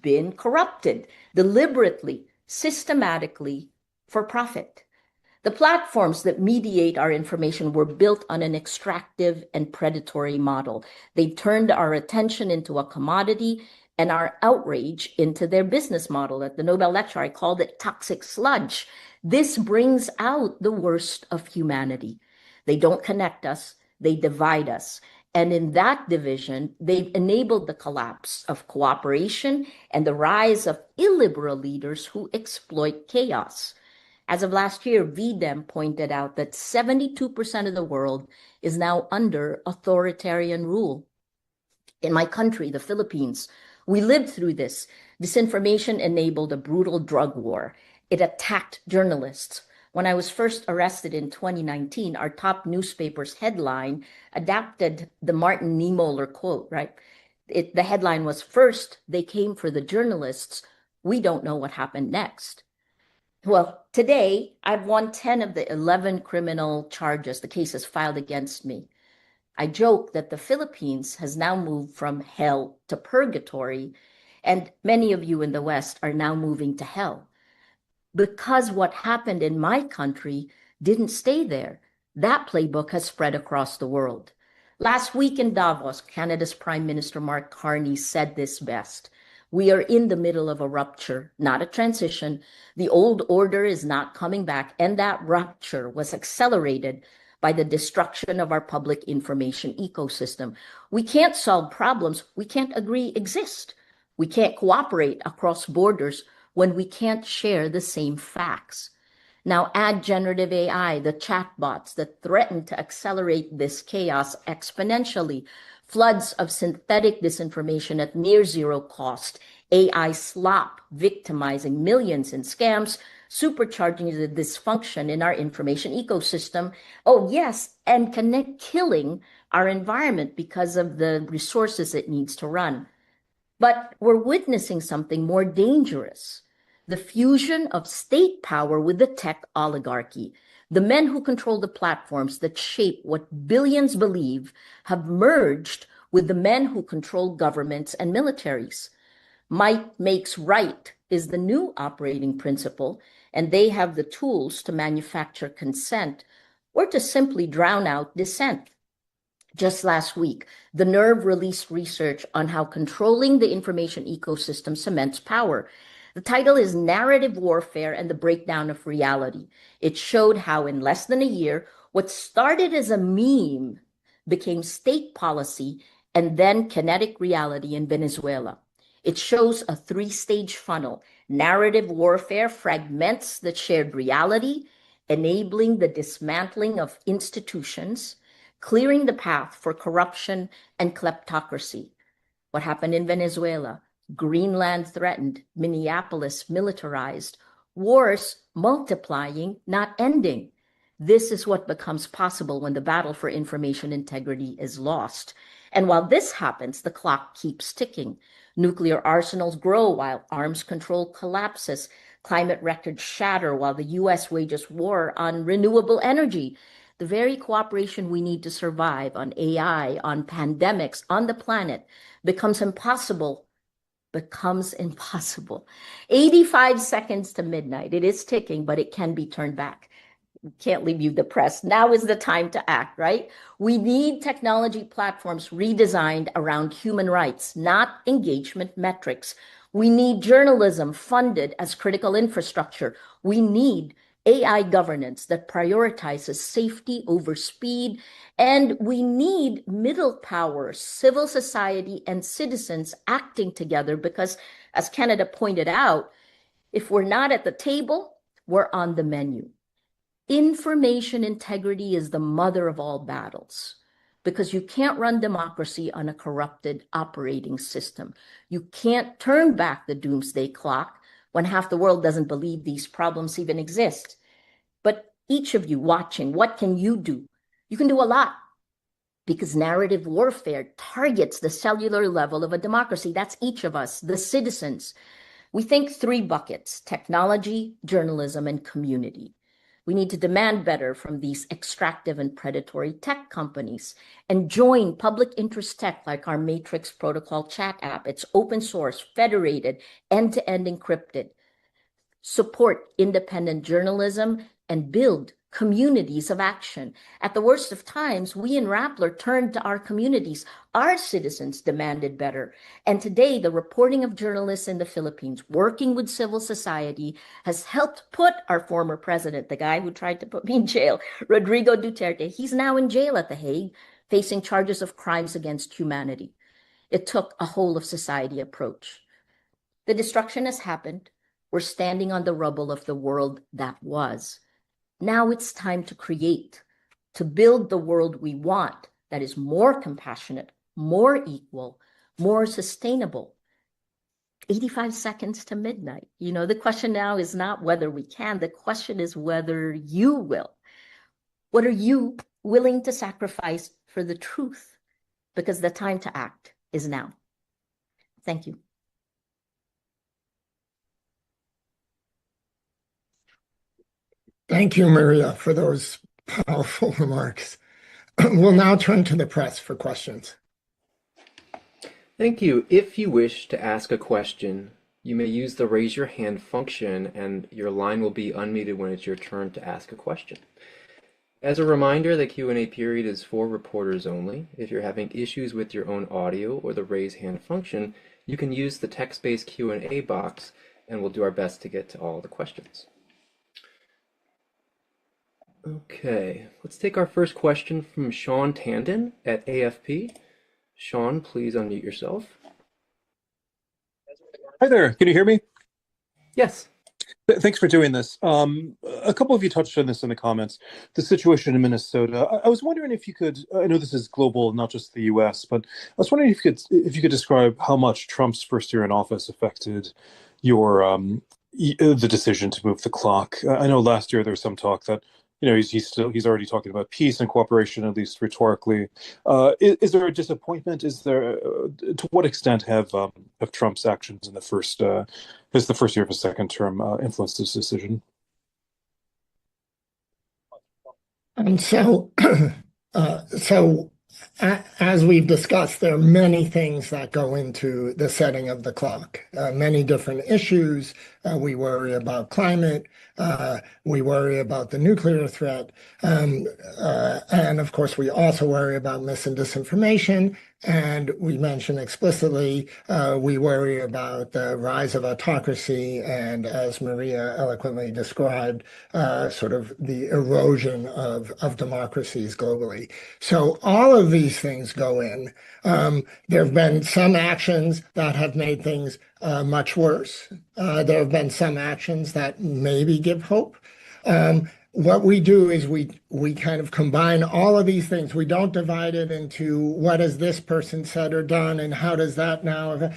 been corrupted, deliberately, systematically, for profit. The platforms that mediate our information were built on an extractive and predatory model. They turned our attention into a commodity and our outrage into their business model. At the Nobel lecture, I called it toxic sludge. This brings out the worst of humanity. They don't connect us, they divide us. And in that division, they've enabled the collapse of cooperation and the rise of illiberal leaders who exploit chaos. As of last year, VDEM pointed out that 72% of the world is now under authoritarian rule. In my country, the Philippines, we lived through this. Disinformation enabled a brutal drug war. It attacked journalists. When I was first arrested in 2019, our top newspaper's headline adapted the Martin Niemöller quote, right? The headline was, "First, they came for the journalists. We don't know what happened next." Well, today, I've won 10 of the 11 criminal charges, the cases filed against me. I joke that the Philippines has now moved from hell to purgatory, and many of you in the West are now moving to hell. Because what happened in my country didn't stay there. That playbook has spread across the world. Last week in Davos, Canada's Prime Minister Mark Carney said this best. We are in the middle of a rupture, not a transition. The old order is not coming back, and that rupture was accelerated by the destruction of our public information ecosystem. We can't solve problems we can't agree exist. We can't cooperate across borders when we can't share the same facts. Now add generative AI, the chatbots that threaten to accelerate this chaos exponentially, floods of synthetic disinformation at near zero cost, AI slop victimizing millions in scams, supercharging the dysfunction in our information ecosystem. Oh yes, and killing our environment because of the resources it needs to run. But we're witnessing something more dangerous. The fusion of state power with the tech oligarchy. The men who control the platforms that shape what billions believe have merged with the men who control governments and militaries. Might makes right is the new operating principle, and they have the tools to manufacture consent or to simply drown out dissent. Just last week, the Nerve released research on how controlling the information ecosystem cements power. The title is Narrative Warfare and the Breakdown of Reality. It showed how in less than a year, what started as a meme became state policy and then kinetic reality in Venezuela. It shows a three-stage funnel. Narrative warfare fragments the shared reality, enabling the dismantling of institutions, clearing the path for corruption and kleptocracy. What happened in Venezuela? Greenland threatened, Minneapolis militarized, wars multiplying, not ending. This is what becomes possible when the battle for information integrity is lost. And while this happens, the clock keeps ticking. Nuclear arsenals grow while arms control collapses. Climate records shatter while the U.S. wages war on renewable energy. The very cooperation we need to survive on AI, on pandemics, on the planet becomes impossible. 85 seconds to midnight. It is ticking, but it can be turned back. Can't leave you depressed. Now is the time to act, right? We need technology platforms redesigned around human rights, not engagement metrics. We need journalism funded as critical infrastructure. We need AI governance that prioritizes safety over speed. And we need middle powers, civil society, and citizens acting together because, as Canada pointed out, if we're not at the table, we're on the menu. Information integrity is the mother of all battles because you can't run democracy on a corrupted operating system. You can't turn back the doomsday clock when half the world doesn't believe these problems even exist. But each of you watching, what can you do? You can do a lot because narrative warfare targets the cellular level of a democracy. That's each of us, the citizens. We think three buckets: technology, journalism, and community. We need to demand better from these extractive and predatory tech companies and join public interest tech like our Matrix Protocol chat app. It's open source, federated, end-to-end encrypted. Support independent journalism and build communities of action. At the worst of times, we in Rappler turned to our communities. Our citizens demanded better. And today, the reporting of journalists in the Philippines, working with civil society, has helped put our former president, the guy who tried to put me in jail, Rodrigo Duterte, he's now in jail at The Hague, facing charges of crimes against humanity. It took a whole of society approach. The destruction has happened. We're standing on the rubble of the world that was. Now it's time to create, to build the world we want that is more compassionate, more equal, more sustainable. 85 seconds to midnight. The question now is not whether we can, the question is whether you will. What are you willing to sacrifice for the truth? Because the time to act is now. Thank you. Thank you, Maria, for those powerful remarks. We'll now turn to the press for questions. Thank you. If you wish to ask a question, you may use the raise your hand function and your line will be unmuted when it's your turn to ask a question. As a reminder, the Q&A period is for reporters only. If you're having issues with your own audio or the raise hand function, you can use the text-based Q&A box and we'll do our best to get to all the questions. Okay, let's take our first question from Sean Tandon at AFP. Sean, please unmute yourself. Hi there, can you hear me? Yes. Thanks for doing this. A couple of you touched on this in the comments, the situation in Minnesota. I was wondering if you could, I know this is global, not just the US, but I was wondering if you could describe how much Trump's first year in office affected your the decision to move the clock. I know last year there was some talk that he's already talking about peace and cooperation, at least rhetorically. Is there a disappointment? Is there to what extent have Trump's actions in the first year of his second term influenced this decision? And so as we've discussed, there are many things that go into the setting of the clock, many different issues. We worry about climate. We worry about the nuclear threat. And of course, we also worry about mis and disinformation. And we mentioned explicitly, we worry about the rise of autocracy and, as Maria eloquently described, sort of the erosion of democracies globally. So all of these things go in. There have been some actions that have made things much worse. There have been some actions that maybe give hope. What we do is we kind of combine all of these things. We don't divide it into what has this person said or done and how does that now.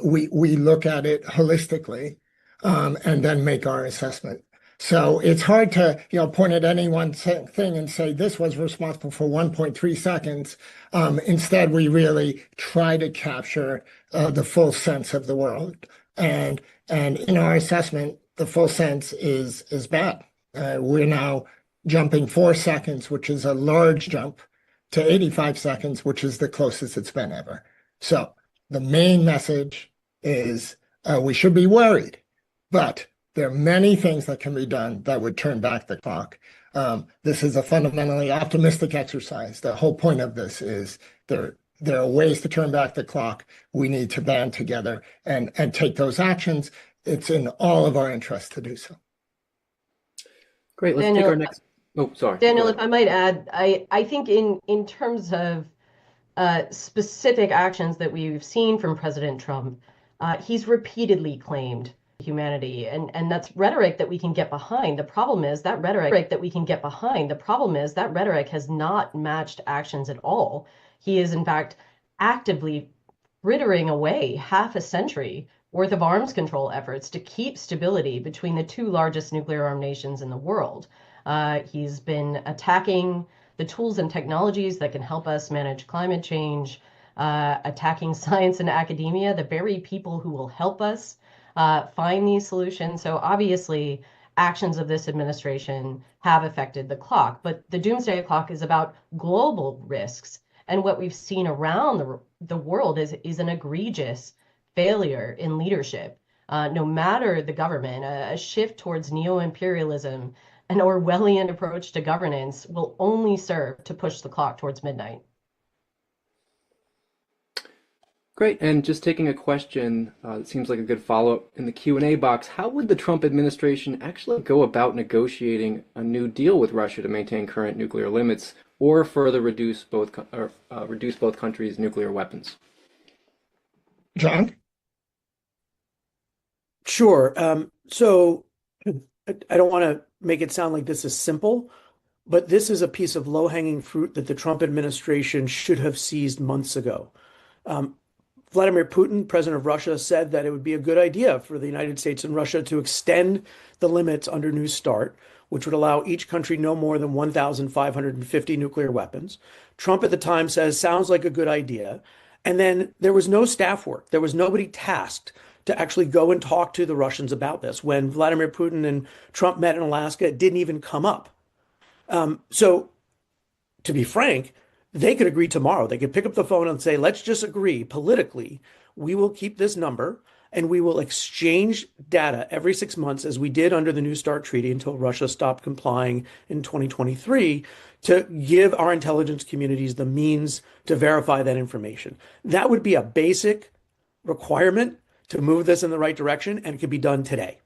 We look at it holistically and then make our assessment. So it's hard to point at any one thing and say this was responsible for 1.3 seconds. Instead, we really try to capture the full sense of the world. And in our assessment, the full sense is bad. We're now jumping 4 seconds, which is a large jump, to 85 seconds, which is the closest it's been ever. So the main message is we should be worried, but there are many things that can be done that would turn back the clock. This is a fundamentally optimistic exercise. The whole point of this is there are ways to turn back the clock. We need to band together and take those actions. It's in all of our interests to do so. Great. Let's take our next. Oh, sorry. Daniel, if I might add, I think in terms of specific actions that we've seen from President Trump, he's repeatedly claimed humanity, and that's rhetoric that we can get behind. The problem is that rhetoric has not matched actions at all. He is, in fact, actively frittering away half a century worth of arms control efforts to keep stability between the two largest nuclear armed nations in the world. He's been attacking the tools and technologies that can help us manage climate change, attacking science and academia, the very people who will help us find these solutions. So obviously, actions of this administration have affected the clock. But the Doomsday Clock is about global risks. And what we've seen around the world is an egregious failure in leadership. No matter the government, a shift towards neo-imperialism, an Orwellian approach to governance will only serve to push the clock towards midnight. Great, and just taking a question that seems like a good follow-up in the Q&A box. How would the Trump administration actually go about negotiating a new deal with Russia to maintain current nuclear limits or further reduce both countries' nuclear weapons? John? Sure. So I don't want to make it sound like this is simple, but this is a piece of low-hanging fruit that the Trump administration should have seized months ago. Vladimir Putin, president of Russia, said that it would be a good idea for the United States and Russia to extend the limits under New START, which would allow each country no more than 1,550 nuclear weapons. Trump at the time says, sounds like a good idea. And then there was no staff work. There was nobody tasked to actually go and talk to the Russians about this. When Vladimir Putin and Trump met in Alaska, it didn't even come up. So to be frank, they could agree tomorrow. They could pick up the phone and say, let's just agree politically, we will keep this number and we will exchange data every 6 months as we did under the New START treaty until Russia stopped complying in 2023 to give our intelligence communities the means to verify that information. That would be a basic requirement to move this in the right direction, and it could be done today.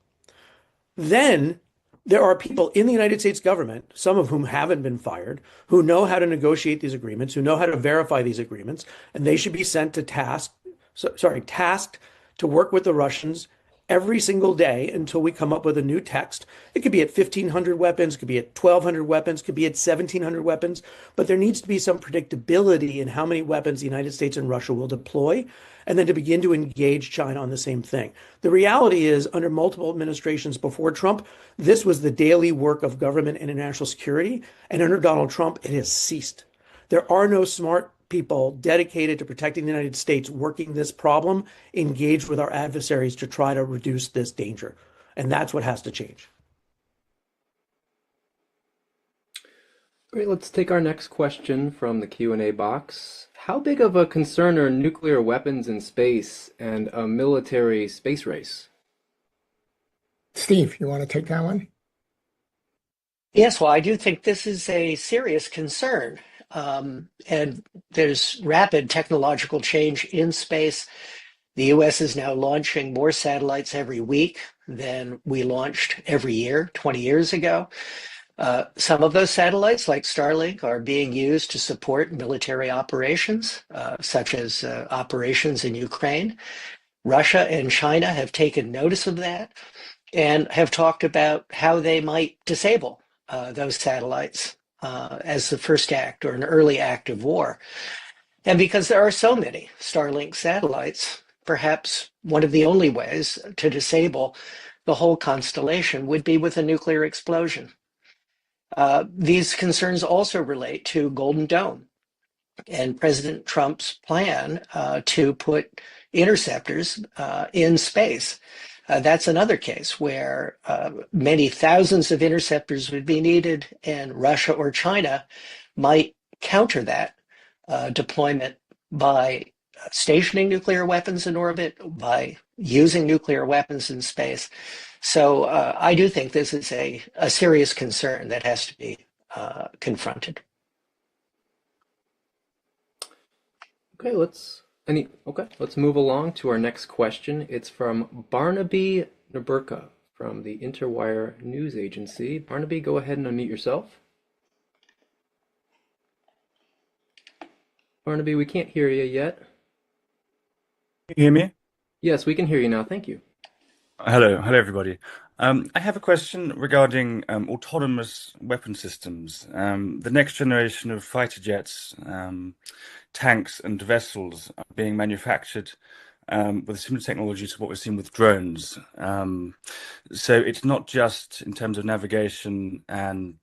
Then there are people in the United States government, some of whom haven't been fired, who know how to negotiate these agreements, who know how to verify these agreements, and they should be sent to tasked to work with the Russians every single day until we come up with a new text. It could be at 1,500 weapons, could be at 1,200 weapons, could be at 1,700 weapons, but there needs to be some predictability in how many weapons the United States and Russia will deploy, and then to begin to engage China on the same thing. The reality is, under multiple administrations before Trump, this was the daily work of government and national security, and under Donald Trump, it has ceased. There are no smart people dedicated to protecting the United States working this problem, engaged with our adversaries to try to reduce this danger. And that's what has to change. Great, let's take our next question from the Q&A box. How big of a concern are nuclear weapons in space and a military space race? Steve, you want to take that one? Yes, well, I do think this is a serious concern. And there's rapid technological change in space. The US is now launching more satellites every week than we launched every year 20 years ago. Some of those satellites, like Starlink, are being used to support military operations, such as operations in Ukraine. Russia and China have taken notice of that and have talked about how they might disable those satellites as the first act or an early act of war. And because there are so many Starlink satellites, perhaps one of the only ways to disable the whole constellation would be with a nuclear explosion. These concerns also relate to Golden Dome and President Trump's plan to put interceptors in space. That's another case where many thousands of interceptors would be needed, and Russia or China might counter that deployment by stationing nuclear weapons in orbit, by using nuclear weapons in space. So I do think this is a serious concern that has to be confronted. Okay, let's move along to our next question. It's from Barnaby Naburka from the Interwire News Agency. Barnaby, go ahead and unmute yourself. Barnaby, we can't hear you yet. Can you hear me? Yes, we can hear you now. Thank you. Hello, everybody. I have a question regarding autonomous weapon systems. The next generation of fighter jets, tanks, and vessels are being manufactured with similar technology to what we've seen with drones. So it's not just in terms of navigation and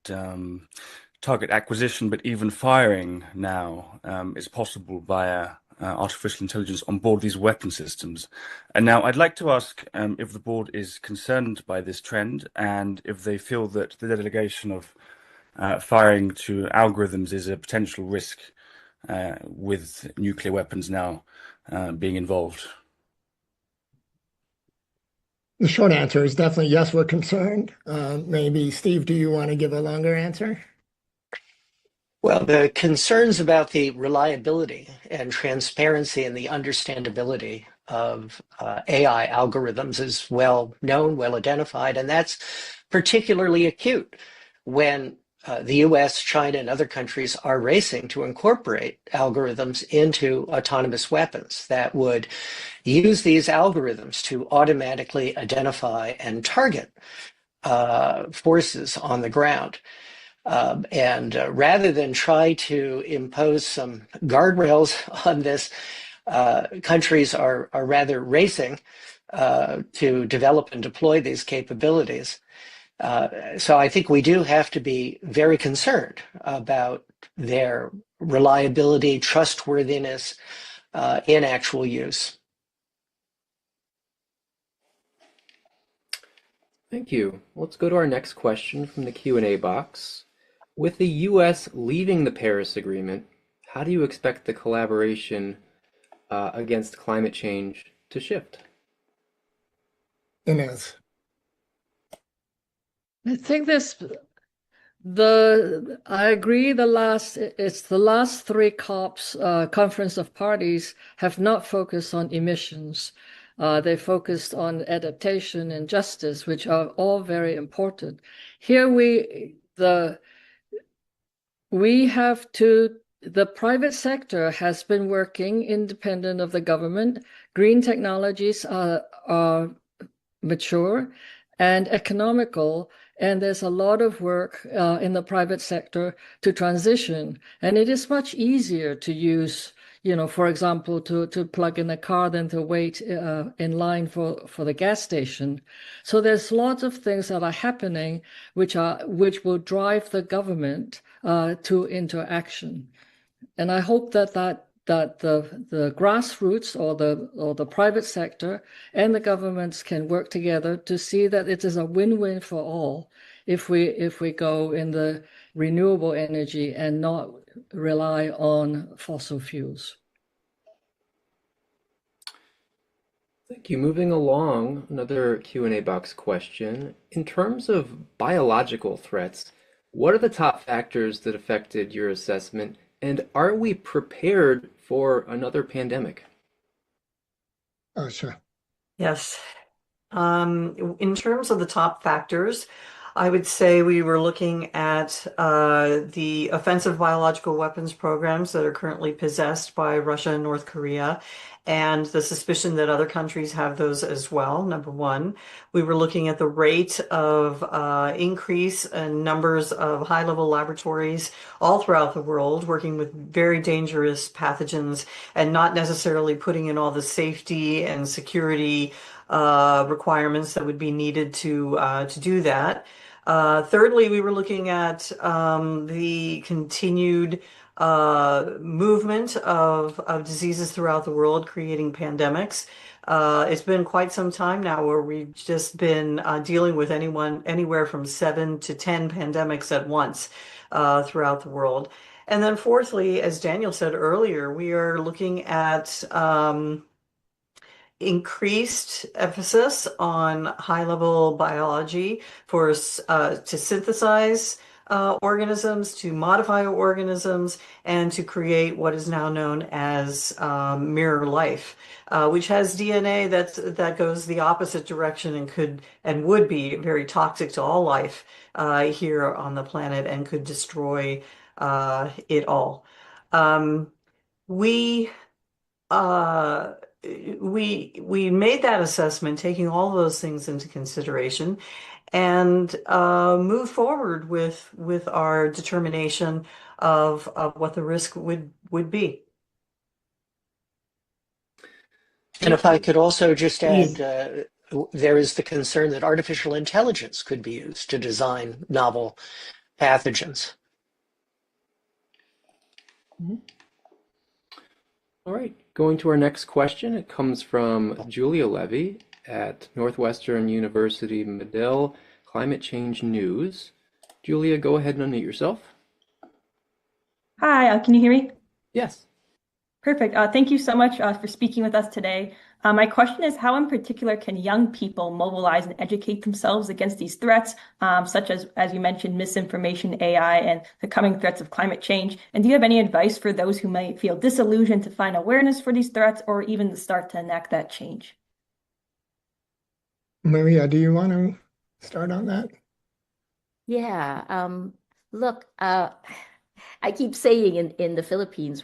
target acquisition, but even firing now is possible via artificial intelligence on board these weapon systems. And now I'd like to ask if the board is concerned by this trend and if they feel that the delegation of firing to algorithms is a potential risk with nuclear weapons now being involved. The short answer is definitely yes, we're concerned. Maybe, Steve, do you want to give a longer answer? Well, the concerns about the reliability and transparency and the understandability of AI algorithms is well known, well identified, and that's particularly acute when the US, China, and other countries are racing to incorporate algorithms into autonomous weapons that would use these algorithms to automatically identify and target forces on the ground. Rather than try to impose some guardrails on this, countries are rather racing to develop and deploy these capabilities. So I think we do have to be very concerned about their reliability, trustworthiness in actual use. Thank you. Let's go to our next question from the Q&A box. With the U.S. leaving the Paris Agreement, how do you expect the collaboration against climate change to shift? Inez. I think I agree it's the last three COPs, Conference of Parties, have not focused on emissions. They focused on adaptation and justice, which are all very important. Here the private sector has been working independent of the government. Green technologies are mature and economical, and there's a lot of work in the private sector to transition. And it is much easier to use, for example, to plug in a car than to wait in line for the gas station. So there's lots of things that are happening which will drive the government into action. And I hope that the grassroots or the private sector and the governments can work together to see that it is a win-win for all if we go in the renewable energy and not rely on fossil fuels. Thank you. Moving along, another Q&A box question. In terms of biological threats, what are the top factors that affected your assessment, and are we prepared for another pandemic? Oh, sure. Yes. In terms of the top factors, I would say we were looking at the offensive biological weapons programs that are currently possessed by Russia and North Korea, and the suspicion that other countries have those as well, number one. We were looking at the rate of increase in numbers of high-level laboratories all throughout the world, working with very dangerous pathogens and not necessarily putting in all the safety and security requirements that would be needed to do that. Thirdly, we were looking at the continued movement of diseases throughout the world, creating pandemics. It's been quite some time now where we've just been dealing with anywhere from 7 to 10 pandemics at once throughout the world. And then fourthly, as Daniel said earlier, we are looking at increased emphasis on high-level biology to synthesize organisms, to modify organisms, and to create what is now known as mirror life, which has DNA that goes the opposite direction and would be very toxic to all life here on the planet and could destroy it all. We made that assessment, taking all those things into consideration, and move forward with our determination of what the risk would be. And if I could also just add, there is the concern that artificial intelligence could be used to design novel pathogens. Mm-hmm. All right, Going to our next question, it comes from Julia Levy at Northwestern University Medill Climate Change News. Julia, go ahead and unmute yourself. Hi, can you hear me? Yes. Perfect. Thank you so much for speaking with us today. My question is, how in particular can young people mobilize and educate themselves against these threats, such as you mentioned, misinformation, AI, and the coming threats of climate change? And do you have any advice for those who might feel disillusioned to find awareness for these threats or even to start to enact that change? Maria, do you want to start on that? Yeah. Look, I keep saying in the Philippines,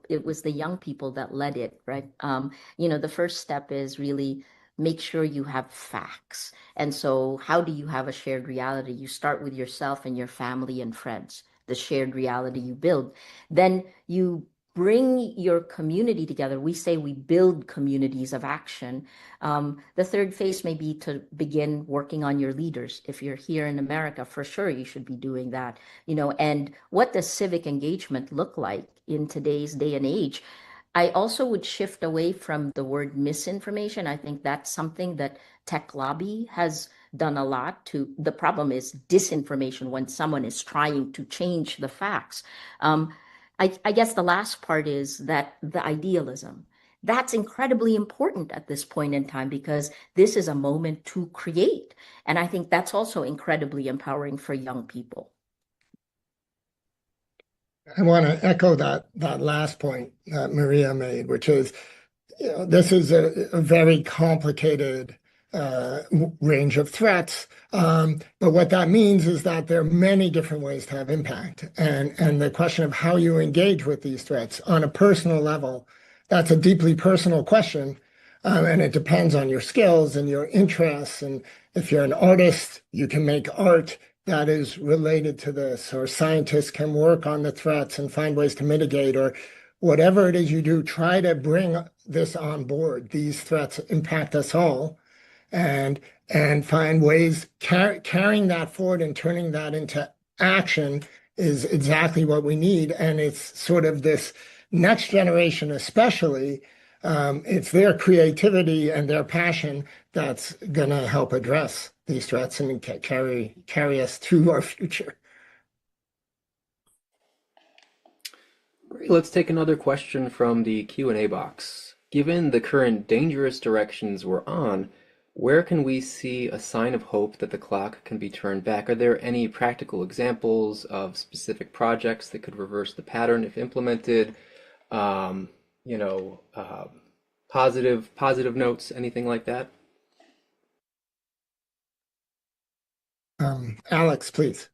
it was the young people that led it, right? The first step is really make sure you have facts. And so how do you have a shared reality? You start with yourself and your family and friends, the shared reality you build. Then you bring your community together. We say we build communities of action. The third phase may be to begin working on your leaders. If you're here in America, for sure, you should be doing that. And what does civic engagement look like in today's day and age? I also would shift away from the word misinformation. I think that's something that tech lobby has done a lot to. The problem is disinformation when someone is trying to change the facts. I guess the last part is that the idealism. That's incredibly important at this point in time because this is a moment to create. And I think that's also incredibly empowering for young people. I want to echo that last point that Maria made, which is, this is a very complicated range of threats. But what that means is that there are many different ways to have impact. And the question of how you engage with these threats on a personal level, that's a deeply personal question. And it depends on your skills and your interests. And if you're an artist, you can make art that is related to this, or scientists can work on the threats and find ways to mitigate, or whatever it is you do, try to bring this on board. These threats impact us all, and find ways carrying that forward and turning that into action is exactly what we need. And it's sort of this next generation, especially, it's their creativity and their passion that's going to help address these threats and carry us through our future. Great. Let's take another question from the Q&A box. Given the current dangerous directions we're on, where can we see a sign of hope that the clock can be turned back? Are there any practical examples of specific projects that could reverse the pattern if implemented? Positive notes, anything like that? Alex, please.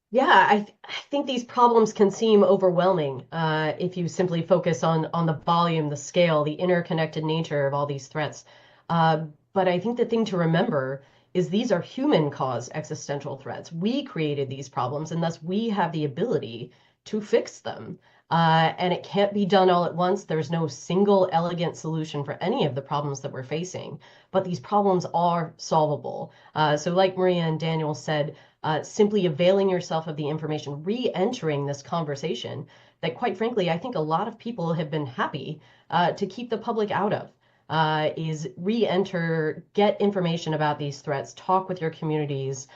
Yeah, I think these problems can seem overwhelming if you simply focus on the volume, the scale, the interconnected nature of all these threats. But I think the thing to remember is these are human-caused existential threats. We created these problems, and thus we have the ability to fix them. And it can't be done all at once. There's no single elegant solution for any of the problems that we're facing, but these problems are solvable. So like Maria and Daniel said, simply availing yourself of the information, re-entering this conversation that, quite frankly, I think a lot of people have been happy to keep the public out of, is re-enter, get information about these threats, talk with your communities,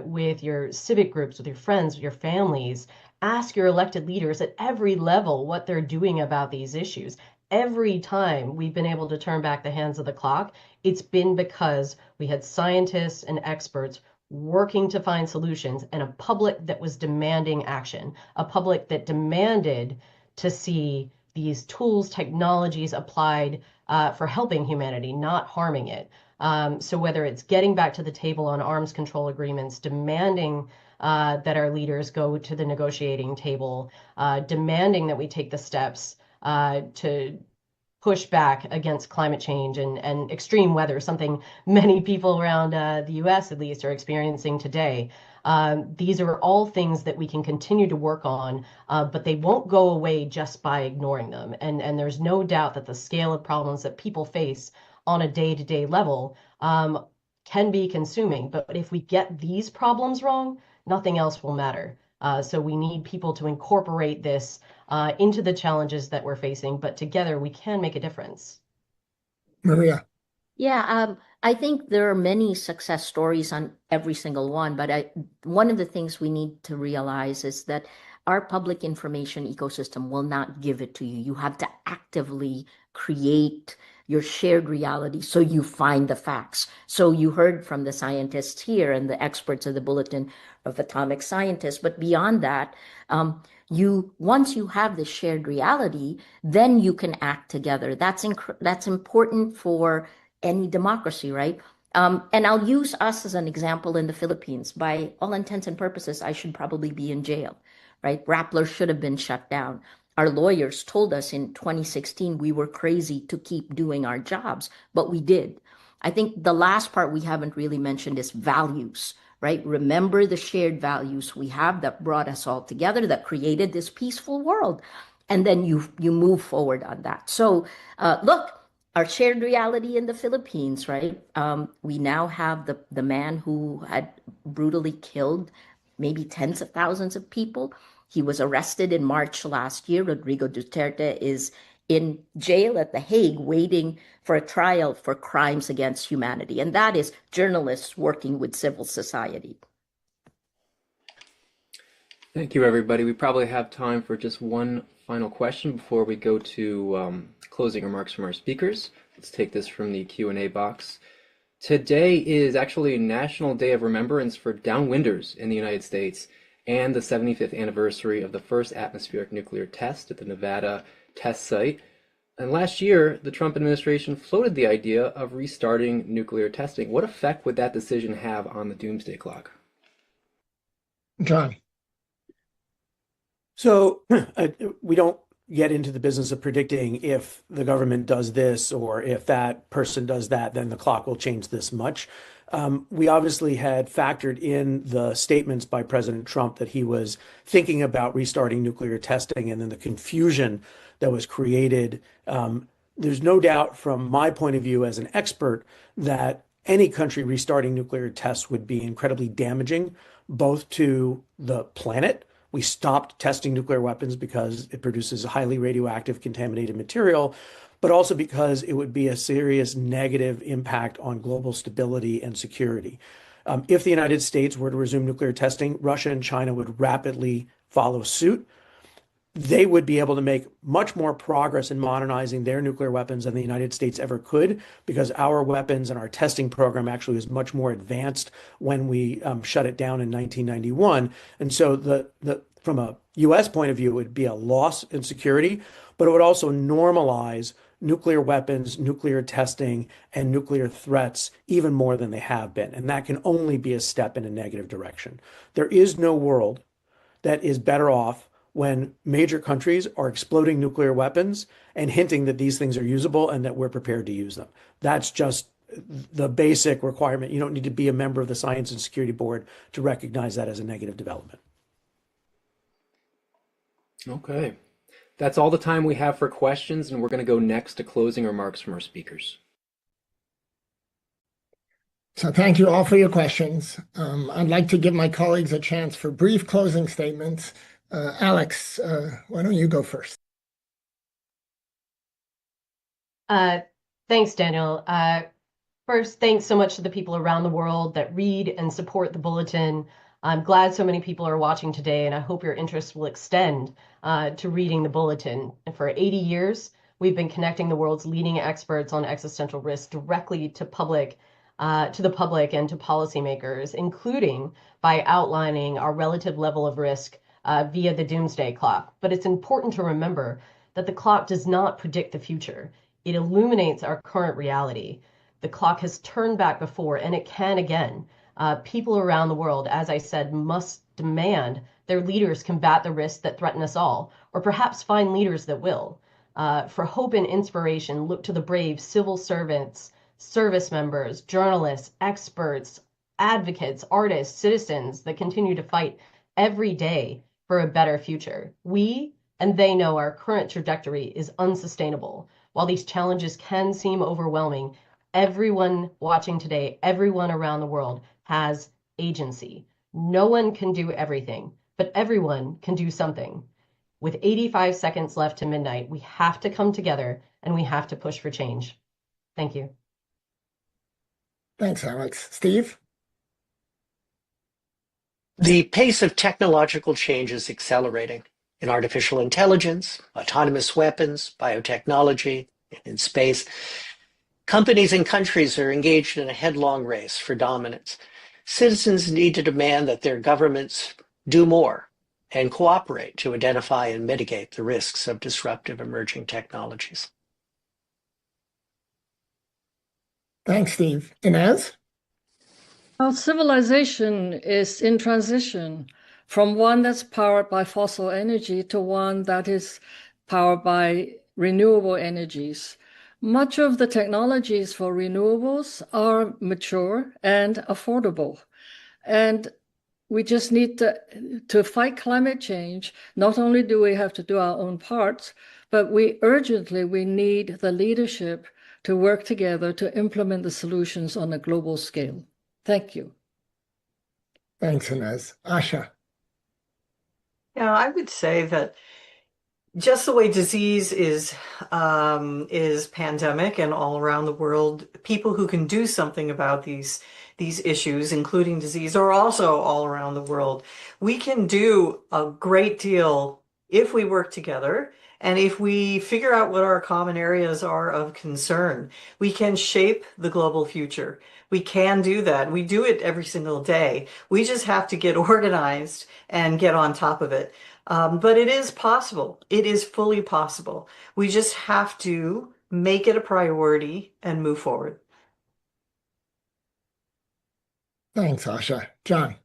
with your civic groups, with your friends, with your families, ask your elected leaders at every level what they're doing about these issues. Every time we've been able to turn back the hands of the clock, it's been because we had scientists and experts working to find solutions and a public that was demanding action, a public that demanded to see these tools, technologies applied for helping humanity, not harming it. So whether it's getting back to the table on arms control agreements, demanding that our leaders go to the negotiating table, demanding that we take the steps to push back against climate change and extreme weather, something many people around the US at least are experiencing today. These are all things that we can continue to work on, but they won't go away just by ignoring them. And there's no doubt that the scale of problems that people face on a day-to-day level can be consuming. But if we get these problems wrong, nothing else will matter. So we need people to incorporate this into the challenges that we're facing, but together we can make a difference. Maria. Yeah, I think there are many success stories on every single one, but one of the things we need to realize is that our public information ecosystem will not give it to you. You have to actively create your shared reality so you find the facts. So you heard from the scientists here and the experts of the Bulletin of Atomic Scientists, but beyond that, once you have the shared reality, then you can act together. That's important for any democracy, right? And I'll use us as an example in the Philippines. By all intents and purposes, I should probably be in jail, right? Rappler should have been shut down. Our lawyers told us in 2016 we were crazy to keep doing our jobs, but we did. I think the last part we haven't really mentioned is values, right? Remember the shared values we have that brought us all together, that created this peaceful world. And then you move forward on that. So look, our shared reality in the Philippines, right? We now have the man who had brutally killed maybe tens of thousands of people. He was arrested in March last year. Rodrigo Duterte is in jail at The Hague waiting for a trial for crimes against humanity. And that is journalists working with civil society. Thank you, everybody. We probably have time for just one final question before we go to closing remarks from our speakers. Let's take this from the Q&A box. Today is actually National Day of Remembrance for Downwinders in the United States and the 75th anniversary of the first atmospheric nuclear test at the Nevada test site. And last year, the Trump administration floated the idea of restarting nuclear testing. What effect would that decision have on the Doomsday Clock? John. So we don't get into the business of predicting if the government does this or if that person does that, then the clock will change this much. We obviously had factored in the statements by President Trump that he was thinking about restarting nuclear testing, and then the confusion that was created. There's no doubt from my point of view as an expert that any country restarting nuclear tests would be incredibly damaging, both to the planet. We stopped testing nuclear weapons because it produces highly radioactive contaminated material, but also because it would be a serious negative impact on global stability and security. If the United States were to resume nuclear testing, Russia and China would rapidly follow suit. They would be able to make much more progress in modernizing their nuclear weapons than the United States ever could, because our weapons and our testing program actually was much more advanced when we shut it down in 1991. And so from a U.S. point of view, it would be a loss in security, but it would also normalize nuclear weapons, nuclear testing, and nuclear threats even more than they have been. And that can only be a step in a negative direction. There is no world that is better off when major countries are exploding nuclear weapons and hinting that these things are usable and that we're prepared to use them. That's just the basic requirement. You don't need to be a member of the Science and Security Board to recognize that as a negative development. Okay. That's all the time we have for questions, and we're going to go next to closing remarks from our speakers. So thank you all for your questions. I'd like to give my colleagues a chance for brief closing statements. Alex, why don't you go first? Thanks, Daniel. First, thanks so much to the people around the world that read and support the Bulletin. I'm glad so many people are watching today, and I hope your interest will extend to reading the Bulletin. And for 80 years, we've been connecting the world's leading experts on existential risk directly to the public and to policymakers, including by outlining our relative level of risk via the Doomsday Clock. But it's important to remember that the clock does not predict the future. It illuminates our current reality. The clock has turned back before, and it can again. People around the world, as I said, must demand their leaders combat the risks that threaten us all, or perhaps find leaders that will. For hope and inspiration, look to the brave civil servants, service members, journalists, experts, advocates, artists, citizens that continue to fight every day for a better future. We and they know our current trajectory is unsustainable. While these challenges can seem overwhelming, everyone watching today, everyone around the world has agency. No one can do everything, but everyone can do something. With 85 seconds left to midnight, we have to come together and we have to push for change. Thank you. Thanks, Alex. Steve? The pace of technological change is accelerating in artificial intelligence, autonomous weapons, biotechnology, and in space. Companies and countries are engaged in a headlong race for dominance. Citizens need to demand that their governments do more and cooperate to identify and mitigate the risks of disruptive emerging technologies. Thanks, Steve. Inez? Well, civilization is in transition from one that's powered by fossil energy to one that is powered by renewable energies. Much of the technologies for renewables are mature and affordable. And we just need to fight climate change. Not only do we have to do our own parts, but we need the leadership to work together to implement the solutions on a global scale. Thank you. Thanks, Inez. Asha? Yeah, I would say that just the way disease is pandemic and all around the world, people who can do something about these issues, including disease, are also all around the world. We can do a great deal if we work together and if we figure out what our common areas are of concern. We can shape the global future. We can do that. We do it every single day. We just have to get organized and get on top of it. But it is possible. It is fully possible. We just have to make it a priority and move forward. Thanks, Asha. John?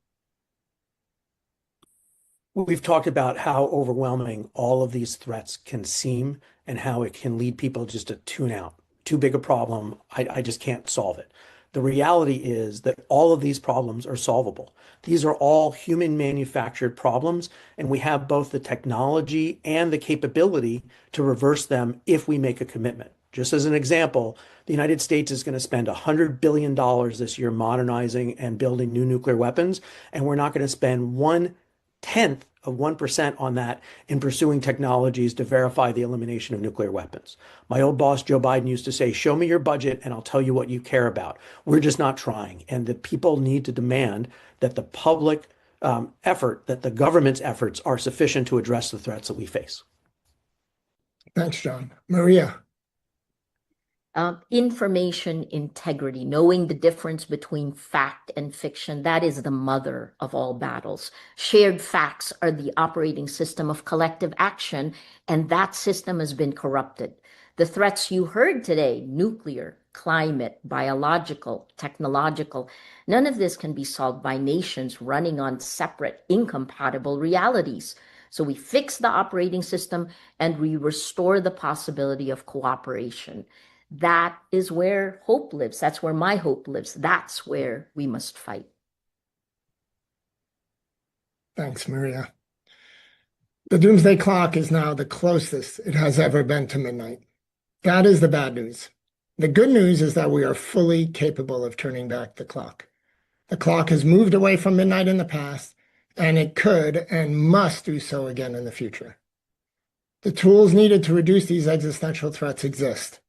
We've talked about how overwhelming all of these threats can seem and how it can lead people just to tune out. Too big a problem. I just can't solve it. The reality is that all of these problems are solvable. These are all human manufactured problems, and we have both the technology and the capability to reverse them if we make a commitment. Just as an example, the United States is going to spend $100 billion this year modernizing and building new nuclear weapons, and we're not going to spend 1/10 of 1% on that in pursuing technologies to verify the elimination of nuclear weapons. My old boss, Joe Biden, used to say, show me your budget and I'll tell you what you care about. We're just not trying. And the people need to demand that the public effort, that the government's efforts are sufficient to address the threats that we face. Thanks, John. Maria? Information integrity, knowing the difference between fact and fiction, that is the mother of all battles. Shared facts are the operating system of collective action, and that system has been corrupted. The threats you heard today, nuclear, climate, biological, technological, none of this can be solved by nations running on separate, incompatible realities. So we fix the operating system and we restore the possibility of cooperation. That is where hope lives. That's where my hope lives. That's where we must fight. Thanks, Maria. The Doomsday Clock is now the closest it has ever been to midnight. That is the bad news. The good news is that we are fully capable of turning back the clock. The clock has moved away from midnight in the past, and it could and must do so again in the future. The tools needed to reduce these existential threats exist.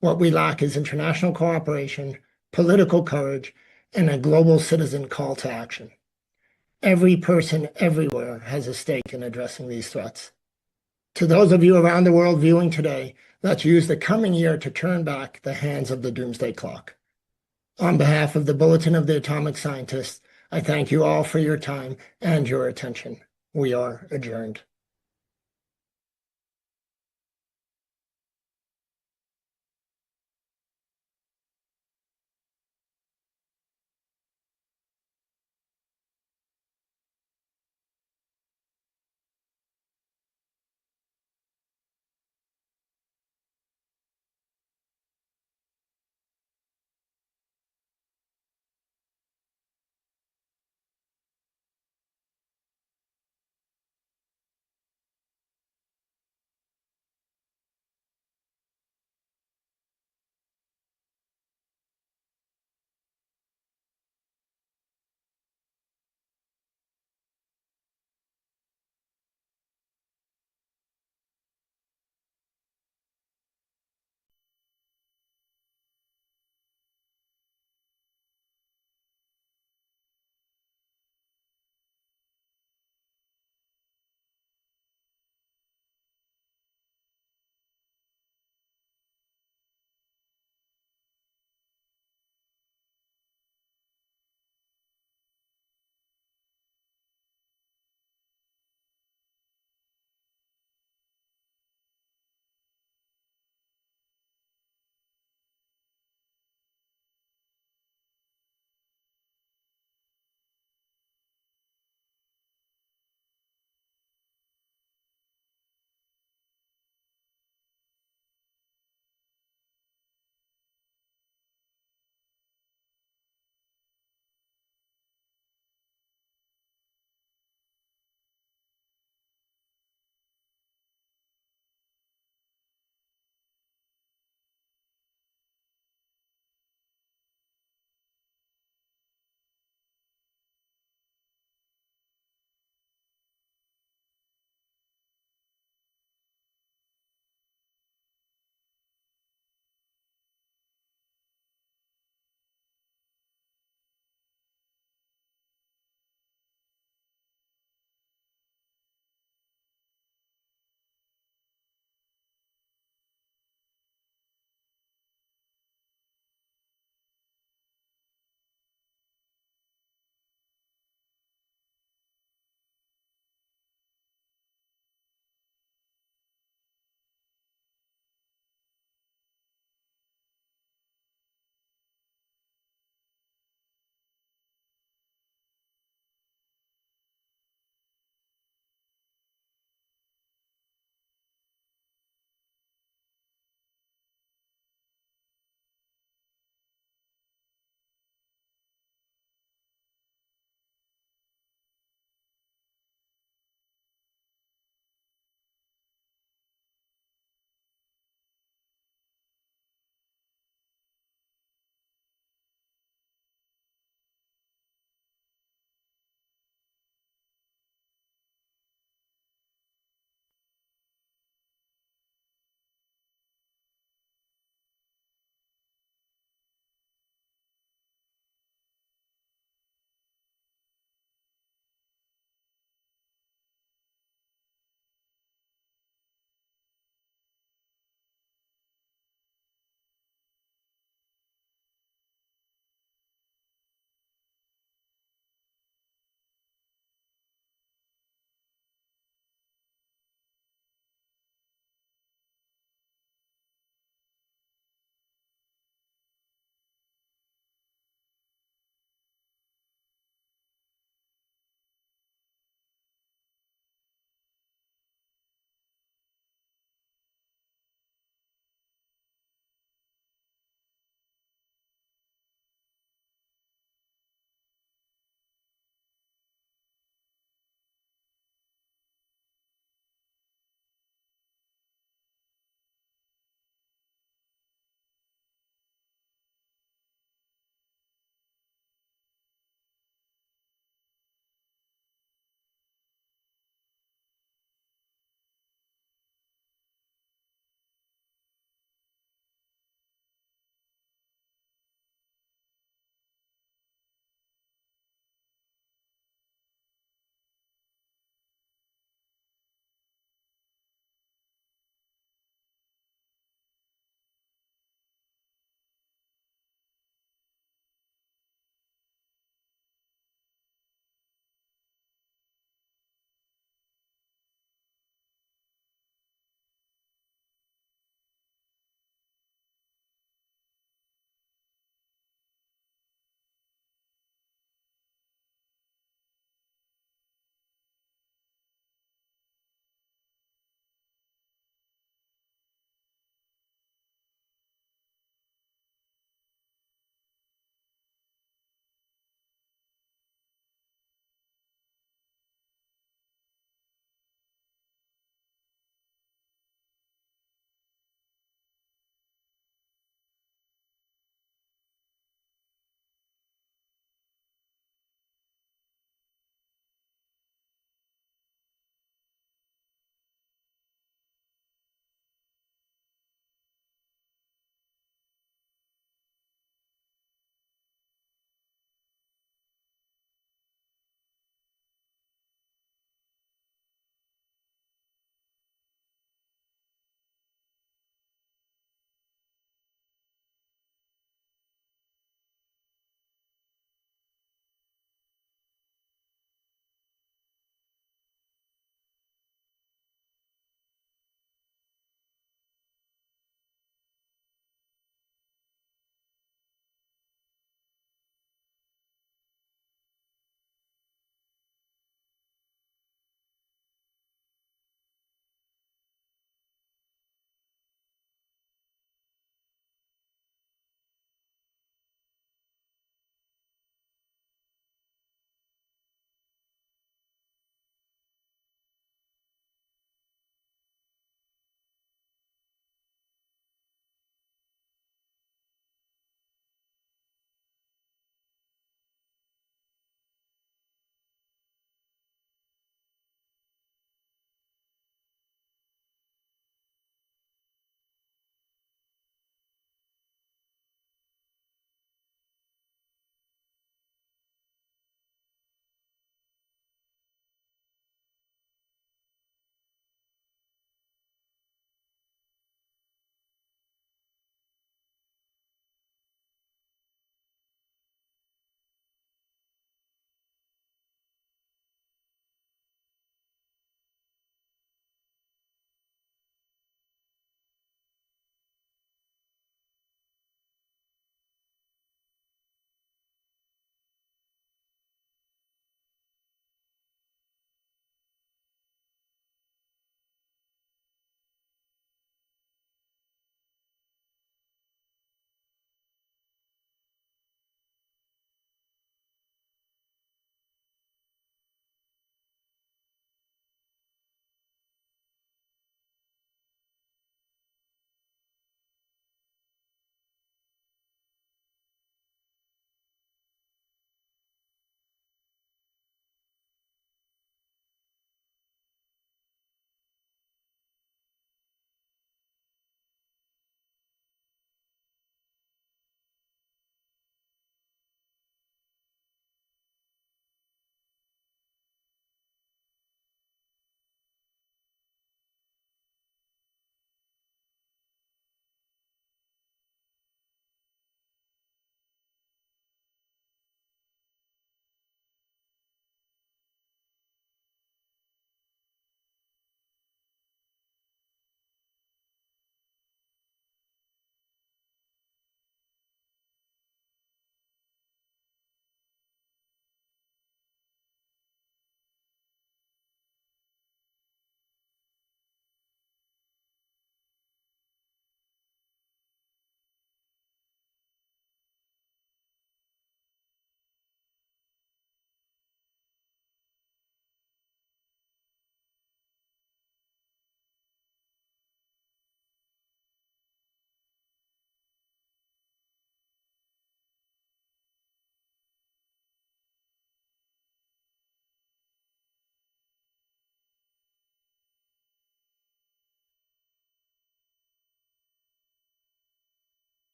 What we lack is international cooperation, political courage, and a global citizen call to action. Every person everywhere has a stake in addressing these threats. To those of you around the world viewing today, let's use the coming year to turn back the hands of the Doomsday Clock. On behalf of the Bulletin of the Atomic Scientists, I thank you all for your time and your attention. We are adjourned.